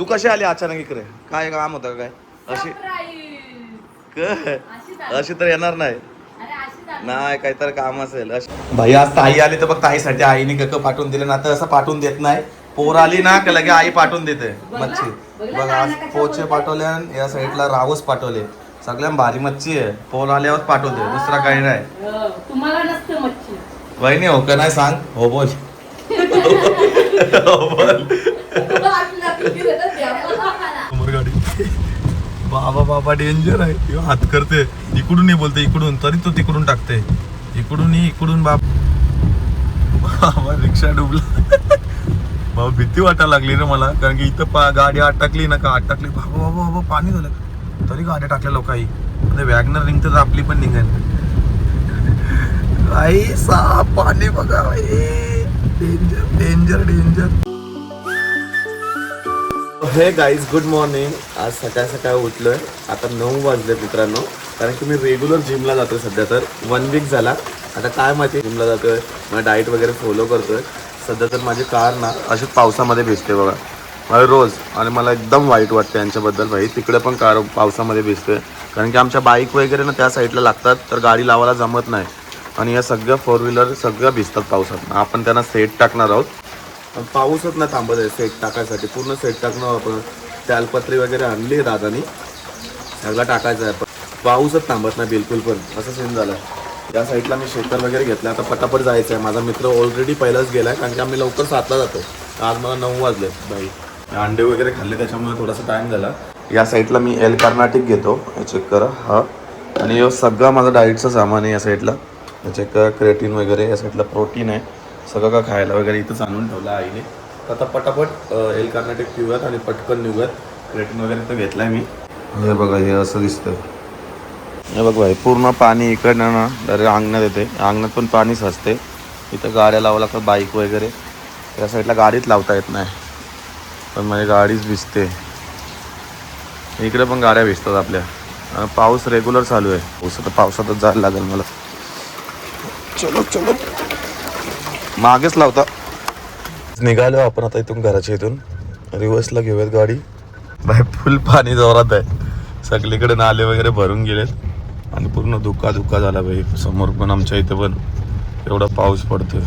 तू कशी आली अचानक इकडे? काय काम होतं काय? अशी अशी तर येणार नाही. नाही काहीतरी काम असेल. भाई आज ताई आली तर बघ ताईसाठी आईने कक पाठवून दिले ना, आता असं पाठवून देत नाही. पोर आली ना की लगे आई पाठवून देते मच्छी. बघ आज पोचे पाठवले आणि या साईडला रावस पाठवले. सगळ्यात भारी मच्छी आहे. पोर आल्यावर पाठवते, दुसरा काही नाही. तुम्हाला नसतं मच्छी. वहिनी हो का नाही सांग. हो बोल. हो बोल. बाबा बाबा डेंजर आहे. हात करते इकडून नाही बोलते इकडून, तरी तो तिकडून टाकते. इकडून इकडून बाबा रिक्षा डुबला. बाबा भीती वाटायला लागली रे मला, कारण की इथं गाडी अटकली ना का अटकली. बाबा बाबा बाबा पाणी झालं तरी गाड्या टाकल्या लोकांनी. वॅगनर निघतं तर आपली पण निघेल. आई साप पाणी बघा. Danger danger danger. हे गाईज गुड मॉर्निंग. आज सकाळ सकाळ उठलोय. आता 9 वाजले मित्रांनो, कारण की मी रेग्युलर जिमला जातोय सध्या. तर 1 वीक झाला आता काय माहिती जिमला जातोय, मग डाएट वगैरे फॉलो करतोय. सध्या तर माझी कार ना अशी पावसामध्ये भिजते बघा मला रोज, आणि मला एकदम वाईट वाटतं यांच्याबद्दल. भाई तिकडे पण कार पावसामध्ये भिजते, कारण की आमच्या बाईक वगैरे ना त्या साईडला लागतात, तर गाडी लावायला जमत नाही. आणि या सगळ्या 4 व्हीलर सगळ्या भिजतात पावसात. आपण त्यांना सेट टाकणार आहोत, पण पाऊसच नाही थांबत आहे सेट टाकायसाठी. पूर्ण सेट टाकणार आपण. त्यालपत्री वगैरे आणली दादानी, सगळं टाकायचं आहे, पण पाऊसच थांबत नाही बिलकुल पण. असं सीन झालं. या साईडला मी शेकर वगैरे घेतलं. आता पटापट जायचं आहे. माझा मित्र ऑलरेडी पहिलाच गेला आहे, कारण की आम्ही लवकर 7ला जातो. आज मला 9 वाजले. भाई अंडे वगैरे खाल्ले त्याच्यामुळे थोडासा टाईम झाला. या साईडला मी एल कर्नाटिक घेतो, चेक करा. हा आणि हे सगळं माझं डाईटचं सामान आहे. या साईडला चेक करा, क्रेटीन वगैरे. या साईडला प्रोटीन आहे, सगळं का खायला वगैरे इथंच आणून ठेवलं आईने. आता पटापट एल कर्नाटिक पिऊयात आणि पटकन निघूयात. क्रेटीन वगैरे तर घेतलाय मी. हे बघा हे असं दिसतं. हे बघ भाई पूर्ण पाणी इकडनं ना डायरेक्ट अंगणात येते. अंगणात पण पाणी साचते. इथं गाड्या लावावं लागतात बाईक वगैरे. त्या साईडला गाडीच लावता येत नाही, पण माझी गाडीच भिजते. इकडे पण गाड्या भिजतात आपल्या. पाऊस रेग्युलर चालू आहे. पावसातच जायला लागेल मला. चलो चलो मागेच लावता. निघालो आपण आता इथून, घराच्या इथून रिव्हर्सला घेऊयात गाडी. बाय फुल पाणी जोरात आहे. सगळीकडे नाले वगैरे भरून गेलेत आणि पूर्ण धुका धुका झाला बाई. समोर पण आमच्या इथे पण एवढा पाऊस पडतोय.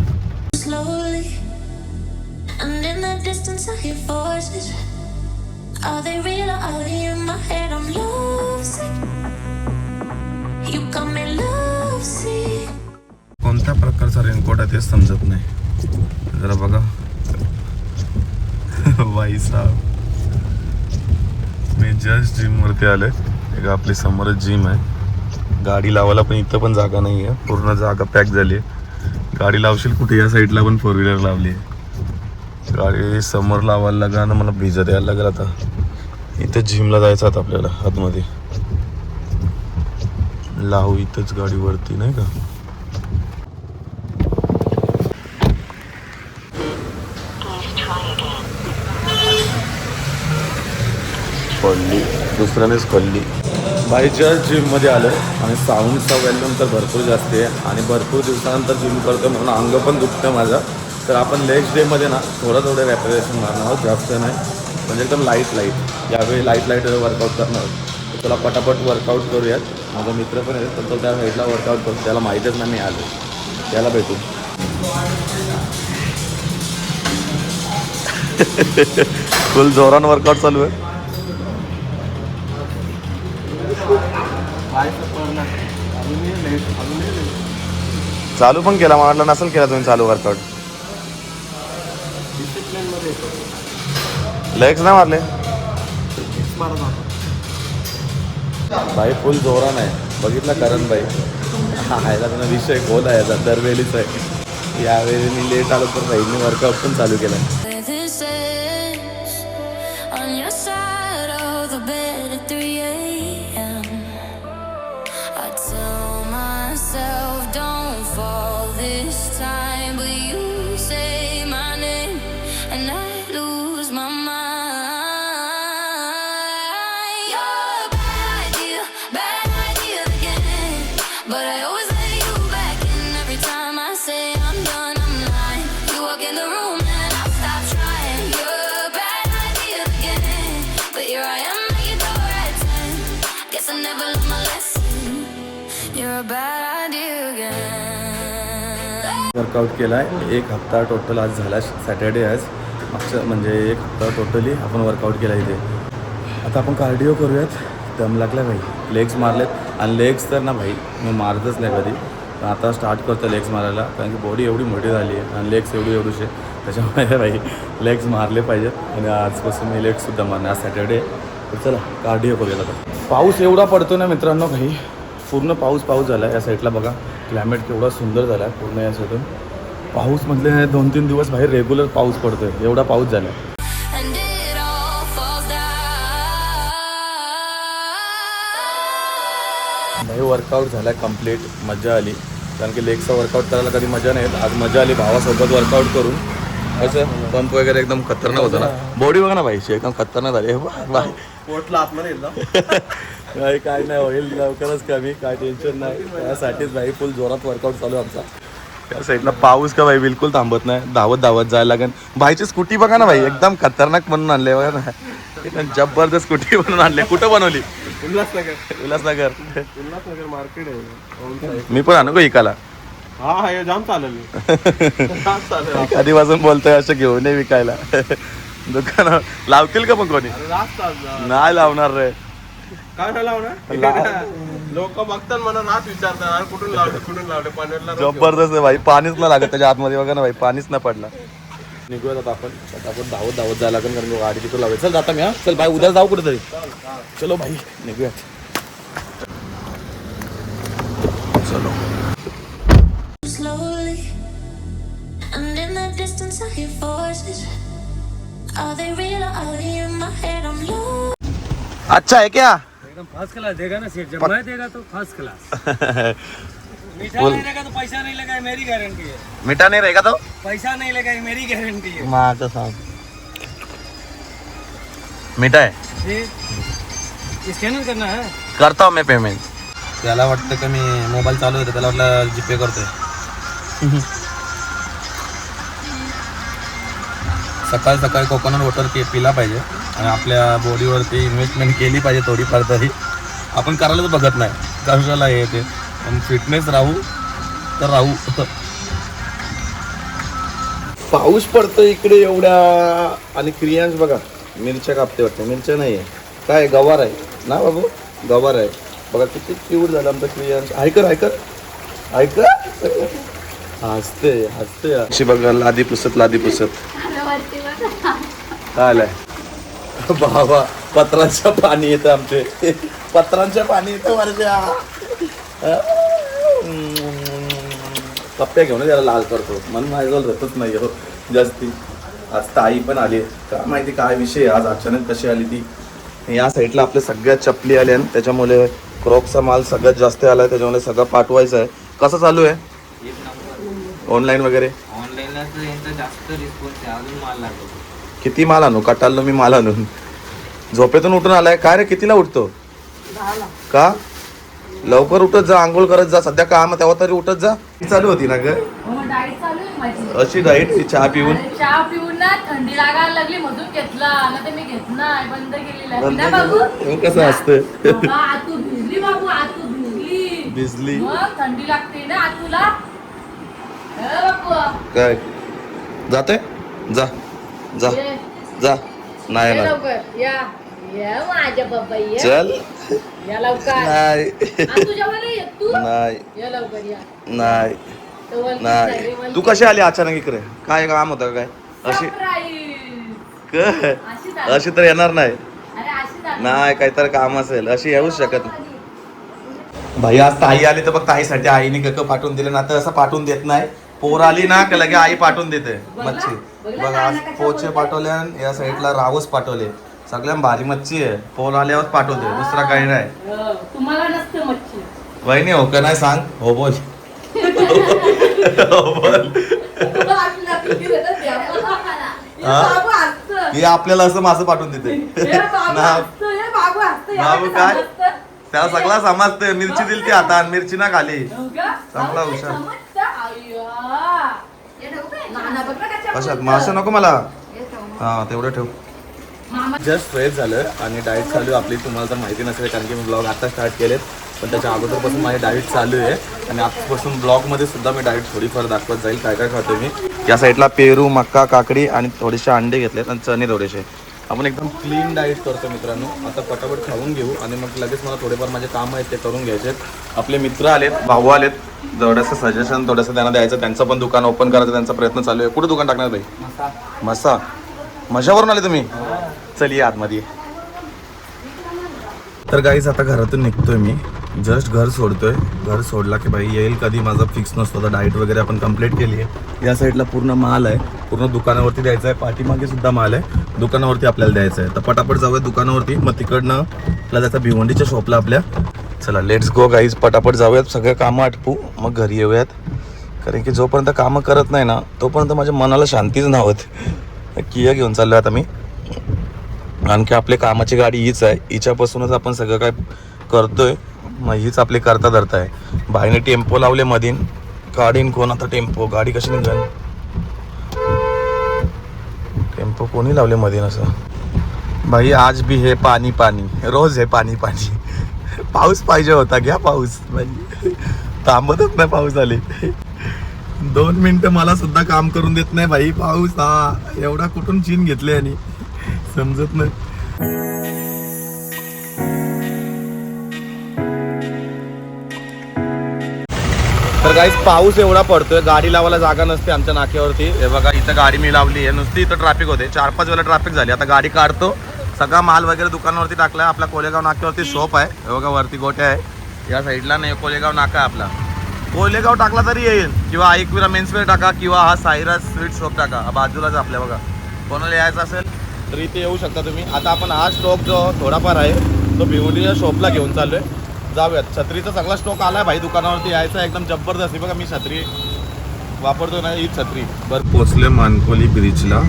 कोणत्या प्रकारचा रेनकोट आहे तेच समजत नाही. जरा बघा भाई साहब, मी जस्ट जिम वरती आलोय. एक आपली समोरच जिम आहे. गाडी लावायला पण इथं पण जागा नाही आहे. पूर्ण जागा पॅक झाली आहे. गाडी लावशील कुठे? या साईडला पण 4 व्हीलर लावली आहे. गाडी समोर लावायला लागला ना, मला भिजत यायला लागेल आता. इथं जिमला जायचं आता आपल्याला आतमध्ये. लावू इथंच गाडी वरती नाही का. खोलली, दुसऱ्यानेच खोलली. बाई जस्ट जिममध्ये आलो आणि साऊंडचा व्हॅल्यूम तर भरपूर जास्त आहे आणि भरपूर दिवसानंतर जिम करतो म्हणून अंग पण दुखतं माझं. तर आपण नेक्स्ट डेमध्ये ना थोडं रॅपिटेशन मारणार आहोत, जास्त नाही, म्हणजे एकदम लाईट. यावेळी लाईट वर्कआउट करणार आहोत. तुला पटापट वर्कआउट करूयात. माझा मित्र पण आहे, तर तो त्या साईडला वर्कआउट करतो. त्याला माहीतच नाही मी आलो. त्याला भेटू. फुल जोरान वर्कआउट चालू आहे. चालू पण केला, मला वाटलं नसेल केला तुम्ही चालू वर्कआउट. लेग्स नाही मारले भाई, फुल जोरान आहे. बघितलं करण भाई. हा ह्याचा त्यांना विषय खोल आहे याचा, दरवेळीच आहे. यावेळी मी लेट आलो तर भाईने वर्कआउट पण चालू केला. Here I am, making the right time. Guess I never learned my lesson. You're a bad idea again. Workout केला आहे 1 हप्ता टोटल आज झाला सॅटर्डे आज मागचं म्हणजे 1 हप्ता टोटली आपण वर्कआउट केला इथे. आता आपण कार्डिओ करूयात. दम लागला भाई. लेग्स मारलेत आणि लेग्स तर ना भाई मी मारतच नाही कधी. आता स्टार्ट करतो लेग्स मारायला कारण की बॉडी एवढी मोठी झाली आहे आणि लेग्स एवढीशे त्याच्यामुळे भाई लेग्स मारले पाहिजेत आणि आजपासून मी लेग्ससुद्धा मारणार. आज सॅटर्डे तर चला कार्डिओ करूयात आता. पाऊस एवढा पडतो ना मित्रांनो भाई पूर्ण पाऊस झाला आहे. या साईडला बघा क्लायमेट केवढा सुंदर झाला आहे पूर्ण या साईडून. पाऊस म्हटले 2-3 दिवस बाहेर रेग्युलर पाऊस पडतोय एवढा पाऊस झाला आहे. And it all falls down. भाई वर्कआउट झाला कंप्लीट. मजा आली कारण की लेगचा वर्कआउट करायला कधी मजा नाही येत. आज मजा आली भावासोबत वर्कआउट करून. असं पंप वगैरे एकदम खतरनाक होतं ना. बॉडी बघा ना भाईची एकदम खतरनाक झाली. बाय पोटला आतमध्ये भाई काय नाही होईल लवकरच कमी काय टेन्शन नाही. त्यासाठीच भाई फुल जोरात वर्कआउट चालू आहे आमचा. त्या साईडला पाऊस का भाई बिलकुल थांबत नाही. धावत जायला लागेल. भाईची स्कूटी बघा ना भाई एकदम खतरनाक म्हणून आणले बघा ना. एकदम जबरदस्त स्कूटी बनवून आणले. कुठं बनवली? उल्हासनगर मार्केट आहे. मी पण आणू का इकाला? हा हे जाम चालेल. आधीपासून बोलतोय असं घेऊन ये विकायला. दुकान लावतील का मग कोणी? नाही लावणार रे. काय नाही लावणार लोक बघतात मला रात विचारतात कुठून लावले पनवेलला. जबरदस्त आहे भाई. पाणीच ना लागत त्याच्या आतमध्ये बघा ना भाई पाणीच ना पडला. निघूयात आता आपण धावत जायला लागेल कारण गाडी तिथं लावायचं. चल जाता मी हा. चल भाई उद्या जाऊ कुठेतरी. चलो भाई निघूयात. चलो Slowly, and in the distance I hear voices. Are they real or are they in my head? I'm lost. अच्छा है क्या? एकदम फर्स्ट क्लास देगा ना सेठ. जब मैं देगा तो फर्स्ट क्लास. मीठा नहीं रहेगा तो पैसा नहीं लगा, मेरी गारंटी है. मीठा नहीं रहेगा तो पैसा नहीं लगा, मेरी गारंटी है. माझं सांग. मीठा है. स्कॅनर करना है. करता हूँ मैं पेमेंट. त्याला वाटतं का मी मोबाईल चालू होते त्याला वाटलं जीपे करतोय. सकाळी कोकोनट वॉटर पिला पाहिजे आणि आपल्या बॉडीवरती इन्व्हेस्टमेंट केली पाहिजे थोडीफार तरी. आपण करायलाच बघत नाही कशाला हे ते. पण फिटनेस राहू तर राहू. पाऊस पडतो इकडे एवढ्या आणि क्रियांश बघा मिरच्या कापते वाटतं. मिरच्या नाही आहे काय गवार आहे ना बाबू. गवार आहे बघा किती क्यूट झालं आमचं क्रियांश. ऐकर हसते अशी बघा लादी पुसत काय आलाय बाबा. पत्रांच्या पाणी येतं आमचे. पत्रांच्या पाणी येतं वरच्या. कप्प्या घेऊन त्याला लाल करतो म्हणून माझ्याजवळ रतच नाही हो जास्ती. आज ताई पण आली. काय माहिती काय विषय आज अचानक कशी आली ती. या साईडला आपल्या सगळ्या चपली आल्या आणि त्याच्यामुळे क्रॉक्सचा माल सगळ्यात जास्त आलाय त्याच्यामुळे सगळं पाठवायचं आहे. कसं चालू आहे ऑनलाईन वगैरे? ऑनलाईनला तर यांचा जास्त रिस्पॉन्स आहे. अजून माल लागतो. किती माल आणू? कटाळलो मी माल आणून. झोपेतून उठून आलाय काय रे? कितीला उठतो का? लवकर उठत जा. आंघोळ करत जा. सध्या काम तेव्हा तरी उठत जा. ती चालू होती ना ग डाएट चालू आहे माझी. अशी डाईट ती चहा पिऊन. चहा पिऊन ना थंडी लागायला लागली मधून घेतला ना ते मी घेत नाही बंद केलेला आहे ना बाबू. कसं असतं आतू भिजली बाबू. आतू भिजली मग थंडी लागते ना आतूला. बाबू काय जाते जा जा ये. जा. नाही ये ना लवकर या माझ्या बाबा या. चल या लवकर. नाही आतू जेवायला ये तू. नाही या लवकर या. नाही तवल नाही. तवल. तू कशी आली अचानक इकडे? काय काम होतं काय? अशी Surprise. क अशी तर येणार नाही. अरे अशी झाली. नाही काहीतरी काम असेल अशी येऊच शकत नाही. भाई आज ताई आली तर बघ ताईसाठी आईने कक पाठवून दिले ना. तर असं पाठवून देत नाही. पोर आली ना का लगे आई पाठवून देते मच्छी. बघ आज पोचे पाठवले आणि या साईडला रावस पाठवले. सगळ्या भारी मच्छी आहे. पोर आल्यावर पाठवते दुसरा काही नाही. तुम्हाला नसतं मच्छी. वहिनी हो का नाही सांग. हो बोल हो बोल. बाबू हसतं. ही आपल्याला असं मासं पाठवून देते हे बाबू ना. हसतं. हे बाबू हसतं. बाबू याला काय? समजतं. त्याला सगळा समजते. मिरची दिली ती हातात मिरची ना खाली. हो का? चांगला समजतं, हुशार. समजतं. अय्या. नाना बघ ना कशा कशात बोलतं. मासे नको मला. हा तेवढं ठेव. मामा जस्ट फ्रेश झालं आणि डाएट चालू आहे आपली. तुम्हाला तर माहिती नसेल कारण की मी ब्लॉग आता स्टार्ट केलेत, पण त्याच्या अगोदरपासून माझी डाएट चालू आहे आणि आजपासून ब्लॉगमध्ये सुद्धा मी डाएट थोडीफार दाखवत जाईल काय काय खातो मी. या साईडला पेरू, मक्का, काकडी आणि थोडेसे अंडे घेतलेत आणि चणे थोडेसे. आपण एकदम क्लीन डाएट करतो मित्रांनो. आता पटापट खाऊन घेऊ आणि मग लगेच मला थोडेफार माझे कामं आहेत ते करून घ्यायचे. आपले मित्र आलेत, भाऊ आलेत, थोडंसं सजेशन थोडंसं त्यांना द्यायचं. त्यांचं पण दुकान ओपन करायचं त्यांचा प्रयत्न चालू आहे. कुठं दुकान टाकणार भाई? मसा मशावरून आले तुम्ही? चलिये आतमध्ये. तर गाईज आता घरातून निघतोय मी. जस्ट घर सोडतोय. घर सोडला की भाई येईल कधी माझा फिक्स नसतो. तर डाएट वगैरे आपण कंप्लीट केली आहे. या साईडला पूर्ण माल आहे, पूर्ण दुकानावरती द्यायचा आहे. पाठीमागे सुद्धा माल आहे, दुकानावरती आपल्याला द्यायचं आहे. तर पटापट जाऊया दुकानावरती, मग तिकडनं आपल्याला जायचं भिवंडीच्या शॉपला आपल्या. चला लेट्स गो गाईज, पटापट जाऊयात, सगळं कामं आटपू मग घरी येऊयात. कारण की जोपर्यंत कामं करत नाही ना तोपर्यंत माझ्या मनाला शांतीच नव्हत. किया घेऊन चाललो आता मी. आणखी आपली कामाची गाडी हीच आहे, हिच्यापासूनच आपण सगळं काय करतोय. मग हीच आपली करता धरता आहे. बाईने टेम्पो लावले मधीन, काढीन कोण आता टेम्पो? गाडी कशी निघाल? टेम्पो कोणी लावले मधीन असं? भाई आज भी हे पाणी पाणी, रोज हे पाणी पाणी. पाऊस पाहिजे होता, घ्या पाऊस. थांबतच नाही पाऊस आले. 2 मिनिटं मला सुद्धा काम करून देत नाही भाई पाऊस. हा एवढा कुठून चीन घेतले आणि समजत नाही. तर गाईस पाऊस एवढा पडतोय, गाडी लावायला जागा नसते आमच्या नाक्यावरती. हे बघा इथं गाडी मी लावली आहे, नुसती इथं ट्रॅफिक होते. 4-5 वेळा ट्रॅफिक झाली. आता गाडी काढतो, सगळा माल वगैरे दुकानावरती टाकला. आपला कोलेगाव नाक्यावरती शॉप आहे, हे बघा वरती गोट्या आहे. या साईडला नाही कोलेगाव नाका आहे आपला. कोलेगाव टाकला तरी येईल, किंवा आईकविरा मेन्सवेअर टाका, किंवा हा सायराज स्वीट शॉप टाका. बाजूलाच आपल्या बघा. कोणाला यायचं असेल तर इथे येऊ शकता तुम्ही. आता आपण हा स्टॉक जो थोडाफार आहे तो भिवंडीच्या शॉपला घेऊन चाललोय. जाऊयात. छत्रीचा सगळा स्टॉक आलाय भाई, दुकानावरती यायचा एकदम जबरदस्त. बघा मी छत्री वापरतो ना, ही छत्री. बरं पोचले मानकोली ब्रिजला,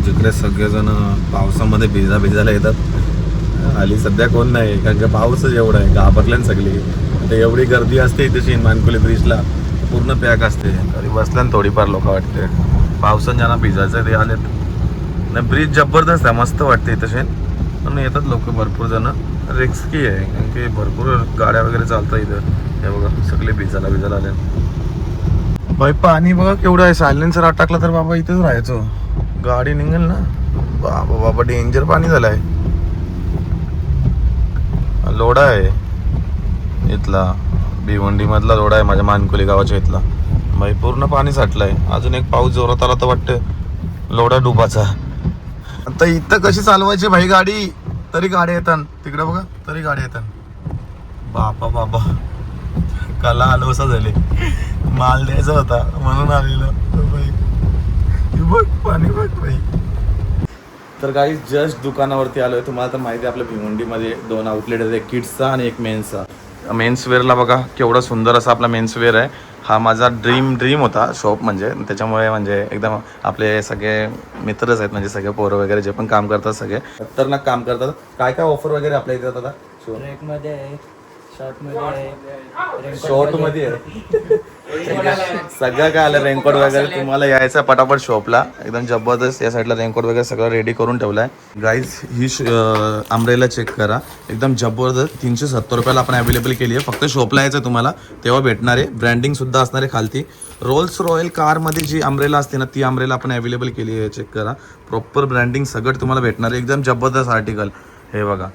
जिकडे सगळेजण पावसामध्ये भिजायला येतात. आली सध्या कोण नाही कारण की पाऊसच एवढा आहे, घाबरल्यान सगळी. आता एवढी गर्दी असते इथे मानकोली ब्रिजला, पूर्ण पॅक असते. तरी बसल्यान थोडीफार लोक वाटते. पावसानं ज्यांना भिजायचं ते आलेत. नाही ब्रिज जबरदस्त आहे, मस्त वाटते इथे. पण येतात लोक भरपूर जण. रिस्की आहे कारण की भरपूर गाड्या वगैरे चालतात इथं. हे बघा सगळे भिजायला आले. भाई पाणी बघा केवढं आहे. सायलेन्सर आत टाकला तर बाबा इथेच राहायचो, गाडी निघेल ना. बाबा डेंजर पाणी झालंय. लोढा आहे इथला, भिवंडी मधला लोढा आहे माझ्या मानकोली गावाच्या इथला. भाई पूर्ण पाणी साठलंय. अजून एक पाऊस जोरात आला तर वाटतं लोढा डुबाचा. आता इथं कशी चालवायची भाई गाडी? तरी गाडी येतात तिकडे बघा, तरी गाडी येतात. बाबा कला आलोसा झाले. माल द्यायचा होता म्हणून आलेलं. बघ पाणी बघ भाई. तर काही जस्ट दुकानावरती आलोय. तुम्हाला तर माहिती आहे आपल्या भिवंडीमध्ये 2 आउटलेट आहेत, एक किड्सचा आणि एक मेन्सचा. मेन्सवेअरला बघा केवढा सुंदर असा आपला मेन्सवेअर आहे. हा माझा ड्रीम होता शॉप, म्हणजे त्याच्यामुळे म्हणजे एकदम आपले सगळे मित्रच आहेत, म्हणजे सगळे पोरं वगैरे जे पण काम करतात सगळे खतरनाक काम करतात. काय काय ऑफर वगैरे आपल्या इथे आता? ट्रॅकमध्ये आहे, शॉर्टमध्ये आहे सगळं काय आलं. रेनकोट वगैरे तुम्हाला यायचं पटापट शॉपला, एकदम जबरदस्त. या साईडला रेनकोट वगैरे सगळं रेडी करून ठेवलं आहे. गाईज ही अम्ब्रेला चेक करा, एकदम जबरदस्त. 370 रुपयाला आपण अवेलेबल केली आहे. फक्त शॉपला यायचं तुम्हाला तेव्हा भेटणार आहे. ब्रँडिंग सुद्धा असणार आहे खालती. रोल्स रॉयल कारमध्ये जी अम्ब्रेला असते ना ती अम्ब्रेला आपण अवेलेबल केली आहे. चेक करा, प्रॉपर ब्रँडिंग सगळं तुम्हाला भेटणार आहे. एकदम जबरदस्त आर्टिकल. हे बघा,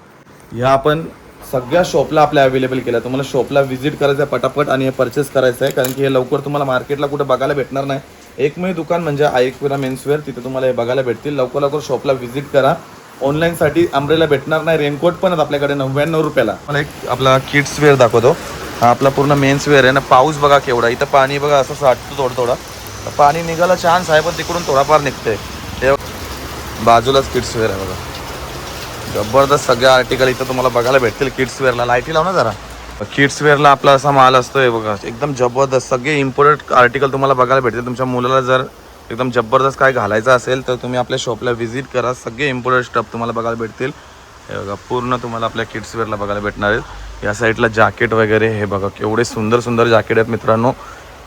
या आपण सगळ्या शॉपला आपल्या अवेलेबल केल्या. तुम्हाला शॉपला व्हिजिट करायचं आहे पटापट आणि हे परचेस करायचं आहे, कारण की हे लवकर तुम्हाला मार्केटला कुठे बघायला भेटणार नाही. एकमेव दुकान म्हणजे आयकविरा मेन्सवेअर, तिथे तुम्हाला हे बघायला भेटतील. लवकर शॉपला व्हिजिट करा. ऑनलाईनसाठी अम्ब्रेला भेटणार नाही. रेनकोट पण आहेत आपल्याकडे 99 रुपयाला. मला एक आपला किड्स वेअर दाखवतो. हा आपला पूर्ण मेन्सवेअर आहे ना. पाऊस बघा केवढा, इथं पाणी बघा असं साठतं थोडं. पाणी निघायला चान्स आहे पण तिकडून थोडाफार निघतंय. हे बाजूलाच किड्स वेअर आहे बघा, जबरदस्त. सगळे आर्टिकल इथं तुम्हाला बघायला भेटतील. किड्स वेअरला लाईटी लाव ना जरा. किड्स वेअरला आपला असा माल असतोय बघा, एकदम जबरदस्त. सगळे इम्पोर्टेड आर्टिकल तुम्हाला बघायला भेटतील. तुमच्या मुलाला जर एकदम जबरदस्त काय घालायचं असेल तर तुम्ही आपल्या शॉपला व्हिजिट करा. सगळे इम्पोर्टेड स्टफ तुम्हाला बघायला भेटतील. हे बघा पूर्ण तुम्हाला आपल्या किड्स वेअरला बघायला भेटणार आहेत. या साईडला जॅकेट वगैरे हे बघा केवढे सुंदर जॅकेट आहेत मित्रांनो.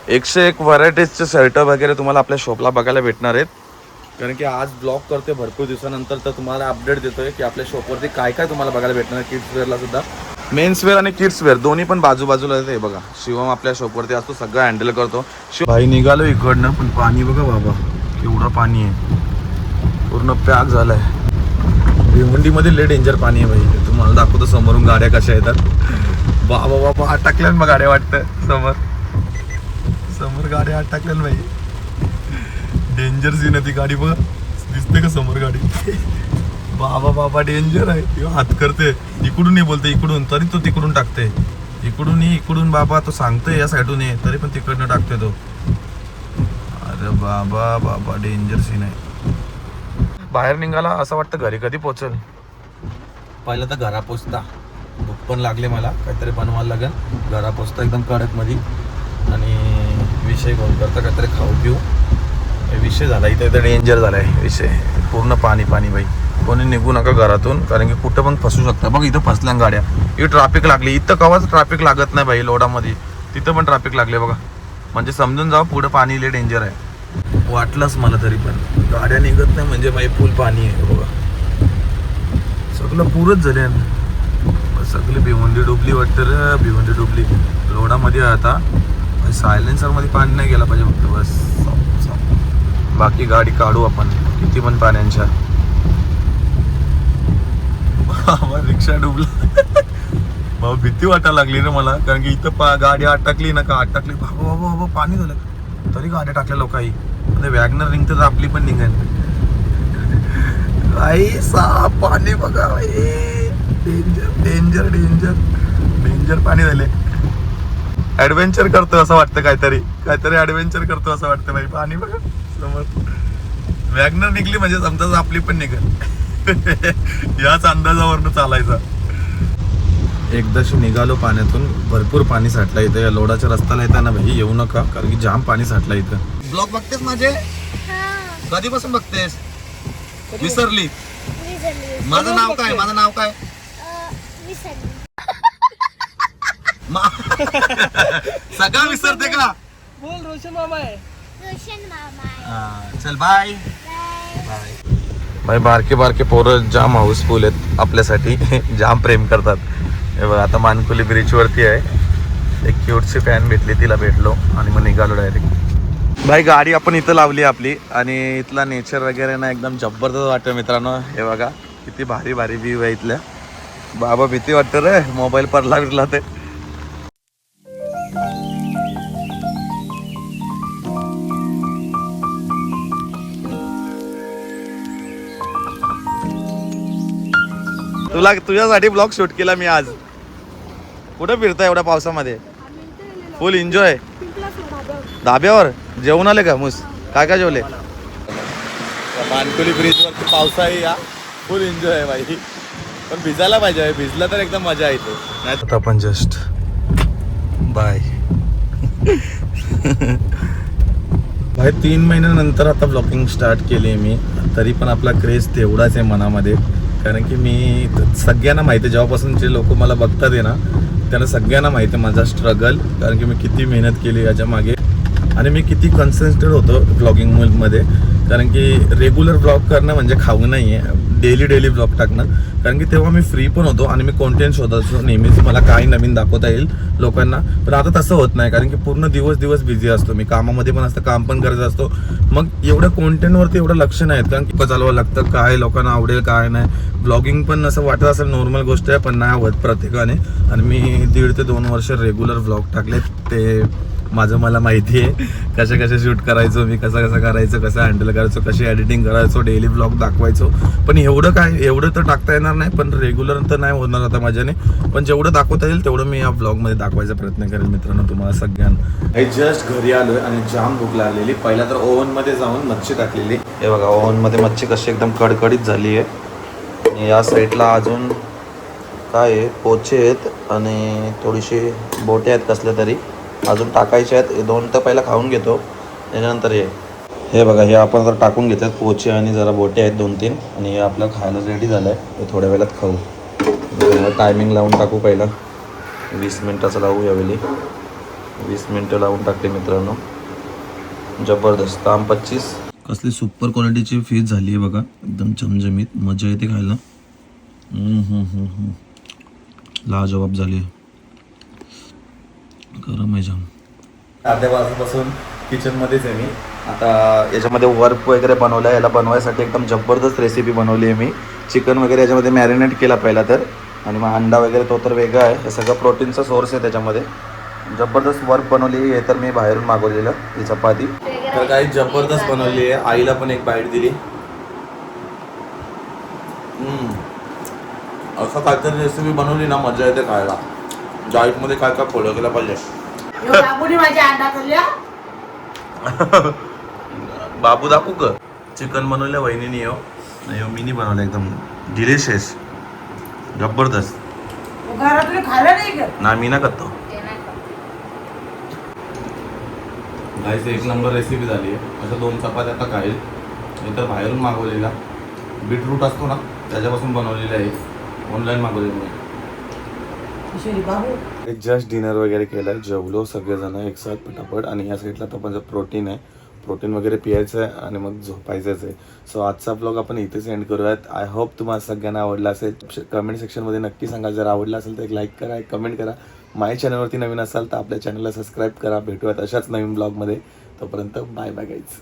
101 व्हरायटीजचे शर्ट वगैरे तुम्हाला आपल्या शॉपला बघायला भेटणार आहेत. कारण की आज ब्लॉग करते भरपूर दिवसानंतर, तर तुम्हाला अपडेट देतोय की आपल्या शॉपवरती काय काय तुम्हाला बघायला भेटणार. किड्स वेअरला सुद्धा मेन्स वेअर आणि किड्स वेअर दोन्ही पण बाजूबाजूला आहे. बघा शिवम आपल्या शॉपवरती असतो, सगळं हँडल करतो. भाई निघालो इकडनं, पण पाणी बघा बाबा केवढं पाणी आहे, पूर्ण पॅक झालाय. भिवंडीमध्ये लय डेंजर पाणी आहे भाई. तुम्हाला दाखवतो समोरून गाड्या कशा येतात. बाबा बाबा अटकल्या मग गाड्या वाटतं समोर गाड्या अटकल्या भाई. डेंजर सीन आहे ती गाडी बघ, दिसते का समोर गाडी. बाबा बाबा डेंजर आहे. किंवा हात करते इकडून नाही बोलते इकडून, तरी तो तिकडून टाकते. इकडून बाबा तो सांगतोय या साईडून ये, तरी पण तिकडनं टाकते तो. अरे बाबा बाबा डेंजर सीन आहे. बाहेर निघाला असं वाटतं घरी कधी पोहोचेल. पहिलं तर घरा पोचता भूक पण लागले मला, काहीतरी बनवायला लागेल. घरा पोचता एकदम कडक मध्ये, आणि विषय कॉल करता काहीतरी खाऊ पिऊ. विषय झाला इथे तर डेंजर झालाय विषय, पूर्ण पाणी बाई. कोणी निघू नका घरातून, कारण की कुठं पण फसू शकतं. बघ इथं फसल्या गाड्या, इथं ट्रॅफिक लागली. इथं कवाच ट्रॅफिक लागत नाही भाई लोडामध्ये, तिथं पण ट्रॅफिक लागले बघा. म्हणजे समजून जावं पुढं पाणी लय डेंजर आहे. वाटलंच मला, तरी पण गाड्या निघत नाही म्हणजे भाई फुल पाणी आहे बघा. सगळं पुरच झाले, सगळी भिवंडी डुबली वाटतं रे. भिवंडी डुबली लोडामध्ये आता. सायलेन्सर मध्ये पाणी नाही गेला पाहिजे फक्त बस. बाकी गाडी काढू आपण किती पण पाण्यांच्या. रिक्षा डुबला बाबा, भीती वाटायला लागली रे मला, कारण की इथं गाडी अटकली ना का अटकली. बाबा बाबा बाबा पाणी झालं, तरी गाड्या टाकल्या लोकांनी. वॅगनर निघतं तर आपली पण निघेल. आई साप पाणी बघा, डेंजर डेंजर डेंजर डेंजर पाणी झाले. ऍडव्हेंचर करतो असं वाटतं, काहीतरी ऍडव्हेंचर करतो असं वाटतं भाई. पाणी बघा समोर, वॅगनर निघली म्हणजे समजा आपली पण निघेल. याच अंदाजावरनं चालायचा. एकदाशी निघालो पाण्यातून, भरपूर पाणी साठलं इथं. या लोडाच्या रस्त्याला येताना भाई येऊ नका, कारण की जाम पाणी साठलं इथं. ब्लॉग बघतेस माझे? कधीपासून बघतेस? विसरली? माझं नाव काय? सगळं विसरते का? बोल रोशन मामा आहे. चल बाय बाय. भाई बारके पोरं जाम हाऊसफुल आहेत आपल्यासाठी. जाम प्रेम करतात. हे बघ आता मानकुली ब्रिज वरती आहे. एक क्यूटची फॅन भेटली, तिला भेटलो आणि मग निघालो डायरेक्ट. भाई गाडी आपण इथं लावली आपली, आणि इथला नेचर वगैरे ना एकदम जबरदस्त वाटतं मित्रांनो. हे बघा किती भारी व्ह्यू आहे इथल्या. बाबा भीती वाटतं रे, मोबाईल पडला बिरला ते. तुझ्यासाठी ब्लॉग शूट केला मी आज. कुठं फिरता एवढ्या पावसामध्ये? फुल एन्जॉय. धाब्यावर जेवण आले का? काय जेवले? मानकुली ब्रिज वरती पावसाळी या फुल एन्जॉय आहे भाई. पण भिजायला पाहिजे, भिजला तर एकदम मजा येते. नाही तर आपण जस्ट बाय. भाई 3 महिन्यानंतर आता ब्लॉगिंग स्टार्ट केली मी, तरी पण आपला क्रेज तेवढाच आहे मनामध्ये. कारण की मी सगळ्यांना माहिती आहे, जेव्हापासून जे लोक मला बघतात आहे ना त्यांना सगळ्यांना माहिती आहे माझा स्ट्रगल. कारण की मी किती मेहनत केली याच्या मागे, आणि मी किती कन्सन्ट्रेटेड होतो ब्लॉगिंगमध्ये. कारण की रेग्युलर ब्लॉग करणं म्हणजे खाऊ नाही आहे, डेली ब्लॉग टाकणं. कारण की तेव्हा मी फ्री पण होतो आणि मी कॉन्टेंट शोधायचो नेहमीच, मला काही नवीन दाखवता येईल लोकांना. पण आता तसं होत नाही, कारण की पूर्ण दिवस बिझी असतो मी. कामामध्ये पण असतं, काम पण करत असतो. मग एवढ्या कॉन्टेंटवरती एवढं लक्ष नाही येत, कारण की चालवावं लागतं, काय लोकांना आवडेल काय नाही. ब्लॉगिंग पण असं वाटत असेल नॉर्मल गोष्ट आहे, पण नाही होत प्रत्येकाने. आणि मी 1.5 ते 2 वर्ष रेग्युलर ब्लॉग टाकले. ते माझं मला माहिती आहे कसे शूट करायचो मी, कसं करायचं, कसं हँडल करायचो, कशी एडिटिंग करायचो, डेली ब्लॉग दाखवायचो. पण एवढं तर टाकता येणार नाही, पण रेग्युलर तर नाही होणार आता माझ्याने. पण जेवढं दाखवता येईल तेवढं मी या ब्लॉगमध्ये दाखवायचा प्रयत्न करेल मित्रांनो तुम्हाला सगळ्यांना. जस्ट घरी आलोय आणि जाम भूक लागलेली. पहिला तर ओव्हनमध्ये जाऊन मच्छी टाकलेली. हे बघा ओव्हनमध्ये मच्छी कशी एकदम कडकडीत झाली आहे. आणि या साईडला अजून काय आहे, पोचे आहेत आणि थोडीशी बोटे आहेत कसल्या तरी अजून टाकायचे आहेत. हे 2 तर पहिला खाऊन घेतो, त्याच्यानंतर हे बघा हे आपण जर टाकून घेतात पोचे आणि जरा बोटे आहेत 2-3, आणि हे आपलं खायला रेडी झालं आहे. हे थोड्या वेळात खाऊ. टायमिंग लावून टाकू, पहिला 20 मिनटाचं लावू. यावेळी 20 मिनटं लावून टाकले मित्रांनो. जबरदस्त. काम 25 कसली सुपर क्वालिटीची फिश झाली आहे बघा, एकदम चमचमीत, मजा येते खायला. लाजवाब झाली, गरम आहे जाम. अर्ध्या वाजल्यापासून किचनमध्येच आहे मी. आता याच्यामध्ये वर्क वगैरे बनवलं आहे. याला बनवायसाठी एकदम जबरदस्त रेसिपी बनवली आहे मी. चिकन वगैरे याच्यामध्ये मॅरिनेट केला पहिला तर, आणि मग अंडा वगैरे तो तर वेगळा आहे. हे सगळं प्रोटीनचा सोर्स आहे त्याच्यामध्ये. जबरदस्त वर्क बनवली आहे. तर मी बाहेरून मागवलेलं ही चपाती तर काही जबरदस्त बनवली आहे. आईला पण एक बाईट दिली. असं काहीतरी रेसिपी बनवली ना मजा येते खायला. डाईटमध्ये काय काय फॉलो केलं पाहिजे. बाबू दाखवू का? चिकन बनवलं वहिनीने हो, नाही मीनी बनवलं, एकदम डिलिशियस, जबरदस्त. ना मी ना करतो. गाईस एक नंबर रेसिपी झाली आहे. असं 2 चपात्या आता खाईल. नंतर बाहेरून मागवलेला बीटरूट असतो ना त्याच्यापासून बनवलेलं आहे. ऑनलाईन मागवलेलं. जस्ट डिनर वगैरे केलं, जेवलो सगळेजण एक साथ पटापट. आणि या साईडला तर माझं प्रोटीन आहे, प्रोटीन वगैरे पियायचं आहे आणि मग झोपायचंच आहे. सो आजचा ब्लॉग आपण इथेच एंड करूयात. आय होप तुम्हाला सगळ्यांना आवडला असेल. कमेंट सेक्शनमध्ये नक्की सांगा. जर आवडला असेल तर एक लाईक करा, एक कमेंट करा. माझ्या चॅनलवरती नवीन असाल तर आपल्या चॅनलला सबस्क्राईब करा. भेटूयात अशाच नवीन ब्लॉगमध्ये. तोपर्यंत बाय बाय गाईज.